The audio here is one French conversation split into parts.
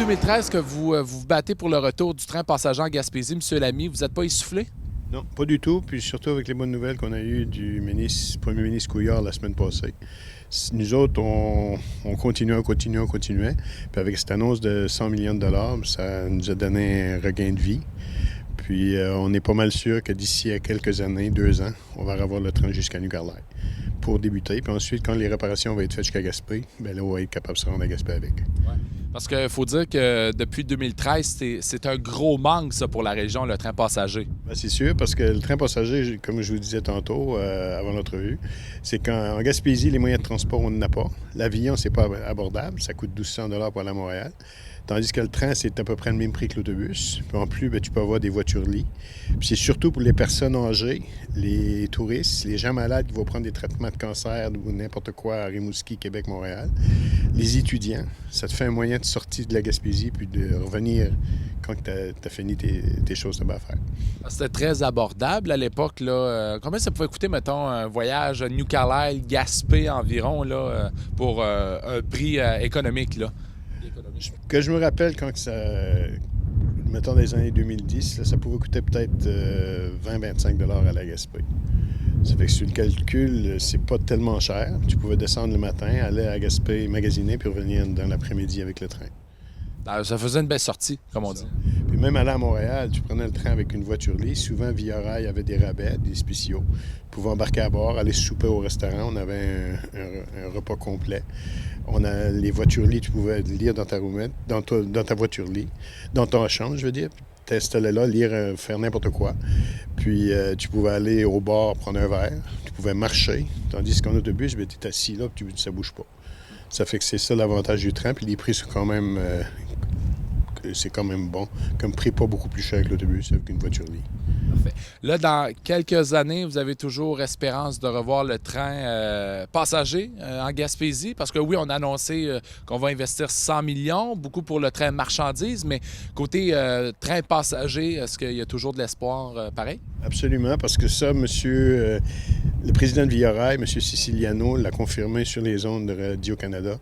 2013 que vous battez pour le retour du train passager en Gaspésie, M. Lamy. Vous n'êtes pas essoufflé? Non, pas du tout. Puis surtout avec les bonnes nouvelles qu'on a eues du premier ministre Couillard la semaine passée. Nous autres, on continuait. Puis avec cette annonce de 100 millions de dollars, ça nous a donné un regain de vie. Puis on est pas mal sûr que d'ici à quelques années, 2 ans, on va avoir le train jusqu'à New Carlisle pour débuter. Puis ensuite, quand les réparations vont être faites jusqu'à Gaspé, bien là, on va être capable de se rendre à Gaspé avec. Ouais. Parce qu'il faut dire que depuis 2013, c'est un gros manque, ça, pour la région, le train passager. Bien, c'est sûr, parce que le train passager, comme je vous disais tantôt, avant l'entrevue, c'est qu'en Gaspésie, les moyens de transport, on n'en a pas. L'avion, c'est pas abordable. Ça coûte 1200 $ pour aller à Montréal. Tandis que le train, c'est à peu près le même prix que l'autobus. Puis en plus, bien, tu peux avoir des voitures-lits. Puis c'est surtout pour les personnes âgées, les touristes, les gens malades qui vont prendre des traitements de cancer ou n'importe quoi à Rimouski, Québec, Montréal. Les étudiants, ça te fait un moyen de sortir de la Gaspésie puis de revenir quand tu as fini tes choses à faire. C'était très abordable à l'époque, là. Combien ça pouvait coûter, mettons, un voyage à New Carlisle, Gaspé environ, là, pour un prix économique, là? Que je me rappelle quand ça, mettons dans les années 2010, là, ça pouvait coûter peut-être 20-25 $ à la Gaspé. Ça fait que sur le calcul, c'est pas tellement cher. Tu pouvais descendre le matin, aller à Gaspé, magasiner, puis revenir dans l'après-midi avec le train. Ça faisait une belle sortie, comme on dit. Puis même aller à Montréal, tu prenais le train avec une voiture-lit. Souvent, Via Rail avait des rabais, des spéciaux. Tu pouvais embarquer à bord, aller souper au restaurant. On avait un repas complet. On a les voitures-lits, tu pouvais lire dans ta roumette, dans ta voiture-lit, dans ton chambre, je veux dire. T'installais là, lire, faire n'importe quoi. Puis tu pouvais aller au bar, prendre un verre. Tu pouvais marcher. Tandis qu'en autobus, tu es assis là, puis ça bouge pas. Ça fait que c'est ça l'avantage du train. Puis les prix sont quand même... c'est quand même bon. Comme prix, pas beaucoup plus cher que l'autobus avec une voiture-lit. Parfait. Là, dans quelques années, vous avez toujours espérance de revoir le train passager en Gaspésie? Parce que oui, on a annoncé qu'on va investir 100 millions, beaucoup pour le train marchandises, mais côté train passager, est-ce qu'il y a toujours de l'espoir pareil? Absolument, parce que ça, le président de Via Rail, M. Siciliano, l'a confirmé sur les ondes de Radio-Canada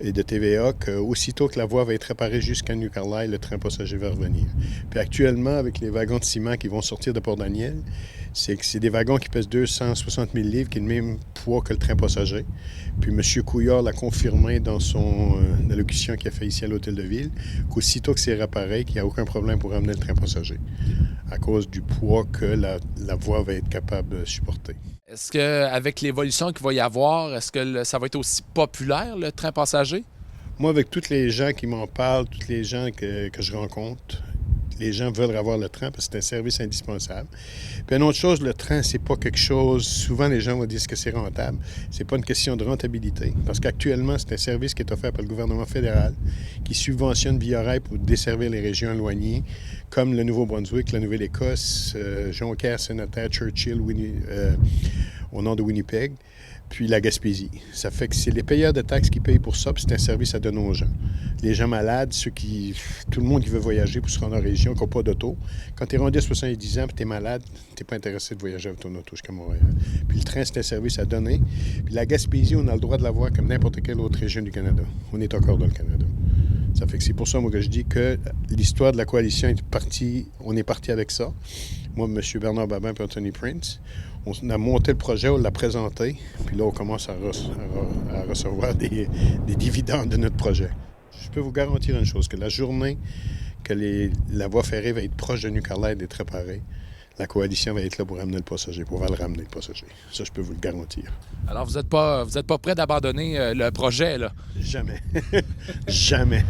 et de TVA qu'aussitôt que la voie va être réparée jusqu'à New Carlisle, le train passager va revenir. Puis actuellement, avec les wagons de ciment qui vont sortir de Port-Daniel, c'est des wagons qui pèsent 260 000 livres, qui est le même poids que le train passager. Puis M. Couillard l'a confirmé dans son allocution qu'il a fait ici à l'Hôtel de Ville, qu'aussitôt que c'est réparé, qu'il n'y a aucun problème pour ramener le train passager, à cause du poids que la voie va être capable de supporter. Est-ce qu'avec l'évolution qu'il va y avoir, est-ce que ça va être aussi populaire, le train passager? Moi, avec tous les gens qui m'en parlent, tous les gens que je rencontre, les gens veulent avoir le train parce que c'est un service indispensable. Puis une autre chose, le train, c'est pas quelque chose... Souvent, les gens vont dire que c'est rentable. C'est pas une question de rentabilité. Parce qu'actuellement, c'est un service qui est offert par le gouvernement fédéral qui subventionne Via Rail pour desservir les régions éloignées, comme le Nouveau-Brunswick, la Nouvelle-Écosse, Jonquière, Sénateur, Churchill, au nord de Winnipeg, puis la Gaspésie. Ça fait que c'est les payeurs de taxes qui payent pour ça, puis c'est un service à donner aux gens. Les gens malades, tout le monde qui veut voyager pour se rendre en région, qui n'a pas d'auto. Quand tu es rendu à 70 ans et tu es malade, tu n'es pas intéressé de voyager avec ton auto jusqu'à Montréal. Puis le train, c'est un service à donner. Puis la Gaspésie, on a le droit de l'avoir comme n'importe quelle autre région du Canada. On est encore dans le Canada. Ça fait que c'est pour ça, moi, que je dis que l'histoire de la coalition est partie, on est parti avec ça. Moi, M. Bernard Babin et Anthony Prince, on a monté le projet, on l'a présenté, puis là, on commence à recevoir des dividendes de notre projet. Je peux vous garantir une chose, que la journée que la voie ferrée va être proche de New Carlisle d'être réparée, la coalition va être là pour ramener le passager, pour le ramener le passager. Ça, je peux vous le garantir. Alors, vous êtes pas prêt d'abandonner le projet, là? Jamais. Jamais.